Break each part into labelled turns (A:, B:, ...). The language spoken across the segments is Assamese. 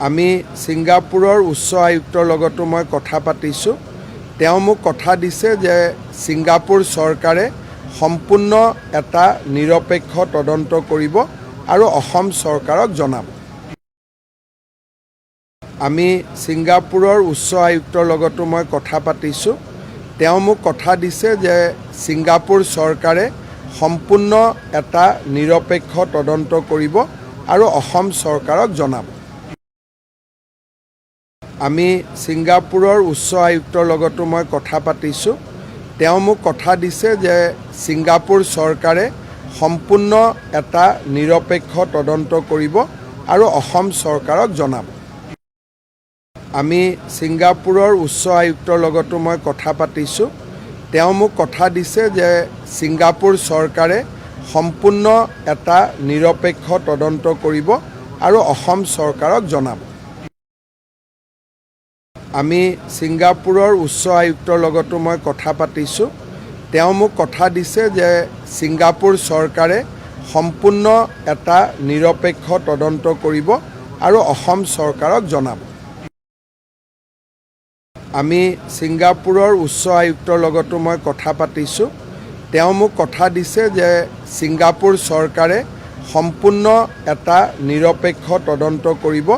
A: আমি ছিংগাপুৰৰ উচ্চ আয়ুক্তৰ লগতো মই কথা পাতিছোঁ। তেওঁ মোক কথা দিছে যে ছিংগাপুৰ চৰকাৰে সম্পূৰ্ণ এটা নিৰপেক্ষ তদন্ত কৰিব আৰু অসম চৰকাৰক জনাব। আমি ছিংগাপুৰৰ উচ্চ আয়ুক্তৰ লগতো মই কথা পাতিছোঁ। তেওঁ মোক কথা দিছে যে ছিংগাপুৰ চৰকাৰে সম্পূৰ্ণ এটা নিৰপেক্ষ তদন্ত কৰিব আৰু অসম চৰকাৰক জনাব। আমি ছিংগাপুৰৰ উচ্চ আয়ুক্তৰ লগতো মই কথা পাতিছোঁ। তেওঁ মোক কথা দিছে যে ছিংগাপুৰ চৰকাৰে সম্পূৰ্ণ এটা নিৰপেক্ষ তদন্ত কৰিব আৰু অসম চৰকাৰক জনাব। আমি ছিংগাপুৰৰ উচ্চ আয়ুক্তৰ লগতো মই কথা পাতিছোঁ। তেওঁ মোক কথা দিছে যে ছিংগাপুৰ চৰকাৰে সম্পূৰ্ণ এটা নিৰপেক্ষ তদন্ত কৰিব আৰু অসম চৰকাৰক জনাব। আমি ছিংগাপুৰৰ উচ্চ আয়ুক্তৰ লগতো মই কথা পাতিছোঁ। তেওঁ মোক কথা দিছে যে ছিংগাপুৰ চৰকাৰে সম্পূৰ্ণ এটা নিৰপেক্ষ তদন্ত কৰিব আৰু অসম চৰকাৰক জনাব। আমি ছিংগাপুৰৰ উচ্চ আয়ুক্তৰ লগতো মই কথা পাতিছোঁ। তেওঁ মোক কথা দিছে যে ছিংগাপুৰ চৰকাৰে সম্পূৰ্ণ এটা নিৰপেক্ষ তদন্ত কৰিব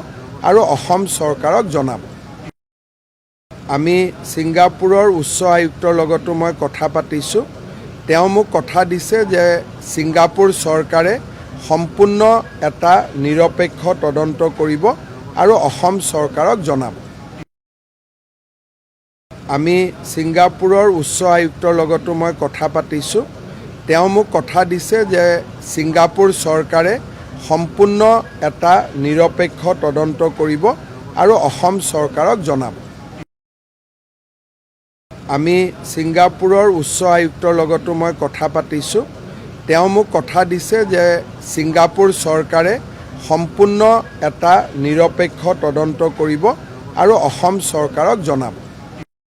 A: আৰু অসম চৰকাৰক জনাব। আমি ছিংগাপুৰৰ উচ্চ আয়ুক্তৰ লগতো মই কথা পাতিছোঁ। তেওঁ মোক কথা দিছে যে ছিংগাপুৰ চৰকাৰে সম্পূৰ্ণ এটা নিৰপেক্ষ তদন্ত কৰিব আৰু অসম চৰকাৰক জনাব। আমি ছিংগাপুৰৰ উচ্চ আয়ুক্তৰ লগতো মই কথা পাতিছোঁ। তেওঁ মোক কথা দিছে যে ছিংগাপুৰ চৰকাৰে সম্পূৰ্ণ এটা নিৰপেক্ষ তদন্ত কৰিব আৰু অসম চৰকাৰক জনাব। আমি ছিংগাপুৰৰ উচ্চ আয়ুক্তৰ লগতো মই কথা পাতিছোঁ। তেওঁ মোক কথা দিছে যে ছিংগাপুৰ চৰকাৰে সম্পূৰ্ণ এটা নিৰপেক্ষ তদন্ত কৰিব আৰু অসম চৰকাৰক জনাব।